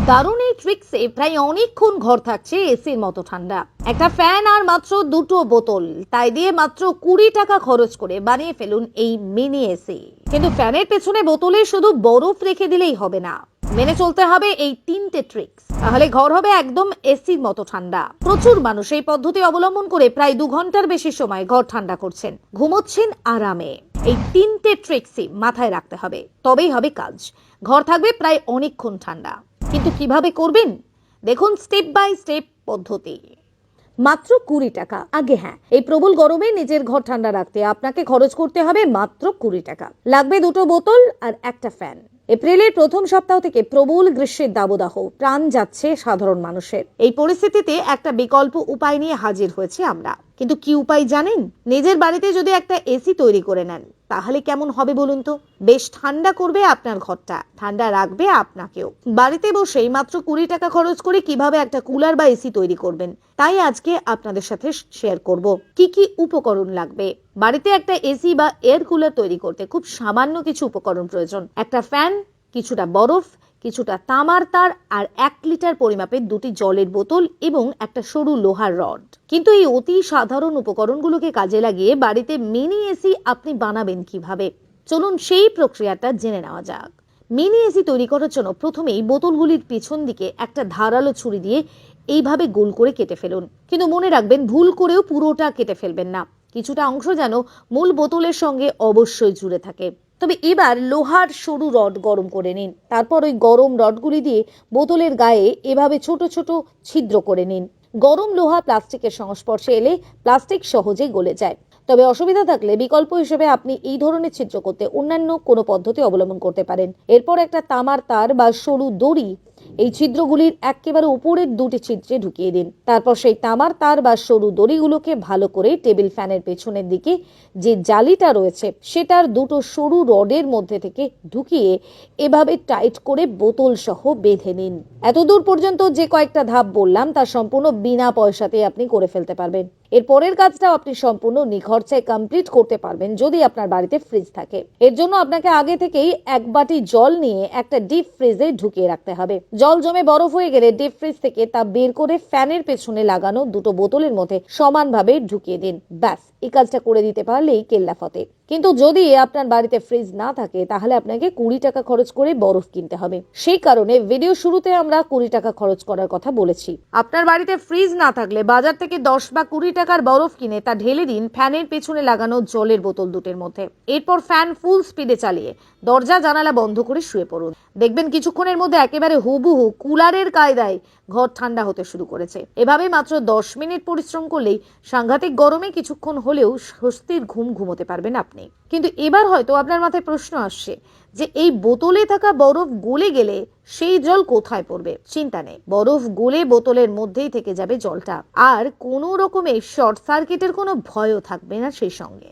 দারুণ এই ট্রিক্সে প্রায় অনেকক্ষণ ঘর থাকছে এসির মতো ঠান্ডা। একটা ফ্যান আর মাত্র দুটো বোতল, তাই দিয়ে মাত্র 20 টাকা খরচ করে বানিয়ে ফেলুন এই মিনি এসি। কিন্তু ফ্যানের পেছনে বোতলে শুধু বরফ রেখে দিলেই হবে না, মেনে চলতে হবে এই 3টে ট্রিক্স। তাহলে ঘর হবে একদম এসির মতো ঠান্ডা। প্রচুর মানুষ এই পদ্ধতি অবলম্বন করে প্রায় 2 ঘন্টার বেশি সময় ঘর ঠান্ডা করছেন, ঘুমোচ্ছেন আরামে। এই 3টে ট্রিক্সই মাথায় রাখতে হবে, তবেই হবে কাজ। ঘর থাকবে প্রায় অনেকক্ষণ ঠান্ডা। কিন্তু কিভাবে করবেন দেখুন স্টেপ বাই স্টেপ পদ্ধতি। মাত্র 20 টাকা। আগে হ্যাঁ, এই প্রবল গরমে নিজের ঘর ঠান্ডা রাখতে আপনাকে খরচ করতে হবে মাত্র 20 টাকা। লাগবে 2টো বোতল আর একটা ফ্যান। এপ্রিলের প্রথম সপ্তাহ থেকে প্রবল গ্রীষ্মের দাবদাহ, প্রাণ যাচ্ছে সাধারণ মানুষের। এই পরিস্থিতিতে একটা বিকল্প উপায় নিয়ে হাজির হয়েছি আমরা। কিন্তু কি উপায় জানেন? নিজের বাড়িতে যদি একটা এসি তৈরি করে নেন, তাহলে কেমন হবে বলুন তো? বেশ ঠান্ডা করবে আপনার ঘরটা, ঠান্ডা রাখবে আপনাকেও। বাড়িতে বসেই মাত্র 20 টাকা খরচ করে কিভাবে একটা কুলার বা এসি তৈরি করবেন, তাই আজকে আপনাদের সাথে শেয়ার করব। কি কি উপকরণ লাগবে। বাড়িতে একটা এসি বা এয়ার কুলার তৈরি করতে খুব সামান্য কিছু উপকরণ প্রয়োজন। একটা ফ্যান, কিছুটা বরফ, কিছুটা তামার তার আর 1 লিটার পরিমাপের 2টি জলের বোতল এবং একটা সরু লোহার রড। কিন্তু এই অতি সাধারণ উপকরণগুলোকে কাজে লাগিয়ে বাড়িতে মিনি এসি আপনি বানাবেন কিভাবে, চলুন সেই প্রক্রিয়াটা জেনে নেওয়া যাক। মিনি এসি তৈরি করার জন্য প্রথমেই বোতলগুলির পিছন দিকে একটা ধারালো ছুরি দিয়ে এইভাবে গোল করে কেটে ফেলুন। কিন্তু মনে রাখবেন, ভুল করেও পুরোটা কেটে ফেলবেন না, কিছুটা অংশ যেন মূল বোতলের সঙ্গে অবশ্যই জুড়ে থাকে। তবে এবার লোহার সরু রড গরম করে নিন। তারপর ওই গরম রডগুলি দিয়ে বোতলের গায়ে এভাবে ছোট ছোট ছিদ্র করে নিন। গরম লোহা প্লাস্টিকের সংস্পর্শে এলে প্লাস্টিক সহজেই গলে যায়। তবে অসুবিধা থাকলে বিকল্প হিসেবে আপনি এই ধরনের ছিদ্র করতে অন্যান্য কোনো পদ্ধতি অবলম্বন করতে পারেন। এরপর একটা তামার তার বা সরু দড়ি এই ছিদ্রগুলির একেবারে উপরের 2টি ছিদ্রে ঢুকিয়ে দিন। তারপর সেই তামার তার বা সরু দড়িগুলোকে ভালো করে টেবিল ফ্যানের পেছনের দিকে যে জালিটা রয়েছে সেটার 2টো সরু রডের মধ্যে থেকে ঢুকিয়ে এভাবে টাইট করে বোতল সহ বেঁধে নিন। এতদূর পর্যন্ত যে কয়েকটা ধাপ বললাম তা সম্পূর্ণ বিনা পয়সাতে আপনি করে ফেলতে পারবেন। এর পরের কাজটাও আপনি সম্পূর্ণ নিখরচায় কমপ্লিট করতে পারবেন যদি আপনার বাড়িতে ফ্রিজ থাকে। এর জন্য আপনাকে আগে থেকেই 1 বাটি জল নিয়ে একটা ডিপ ফ্রিজে ঢুকিয়ে রাখতে হবে। জল জমে বরফ হয়ে গেলে ডিপ ফ্রিজ থেকে তা বের করে ফ্যানের পেছনে লাগানো 2টো বোতলের মধ্যে সমানভাবে ঢুকিয়ে দিন। ব্যাস, এই কাজটা করে দিতে পারলেই কেল্লা ফতে। কিন্তু যদি আপনার বাড়িতে ফ্রিজ না থাকে, তাহলে আপনাকে 20 টাকা খরচ করে বরফ কিনতে হবে। সেই কারণে ভিডিও শুরুতে আমরা 20 টাকা খরচ করার কথা বলেছি। আপনার বাড়িতে ফ্রিজ না থাকলে বাজার থেকে 10 বা 20 টাকার বরফ কিনে তা ঢেলে দিন ফ্যানের পেছনে লাগানো জলের বোতল 2টির মধ্যে। এরপর ফ্যান ফুল স্পিডে চালিয়ে দরজা জানালা বন্ধ করে শুয়ে পড়ুন। দেখবেন কিছুক্ষণের মধ্যে একেবারে হুবহু কুলারের কায়দায় ঘর ঠান্ডা হতে শুরু করেছে। এভাবে মাত্র 10 মিনিট পরিশ্রম করলেই সাংঘাতিক গরমে কিছুক্ষণ হলেও স্বস্তির ঘুম ঘুমোতে পারবেন আপনি। কিন্তু এবার হয়তো আপনার মাথায় প্রশ্ন আসছে যে এই বোতলে থাকা বরফ গলে গেলে সেই জল কোথায় পড়বে? চিন্তা নেই, বরফ গলে বোতলের মধ্যেই থেকে যাবে জলটা, আর কোনো রকমের শর্ট সার্কিটের কোনো ভয়ও থাকবে না সেই সঙ্গে।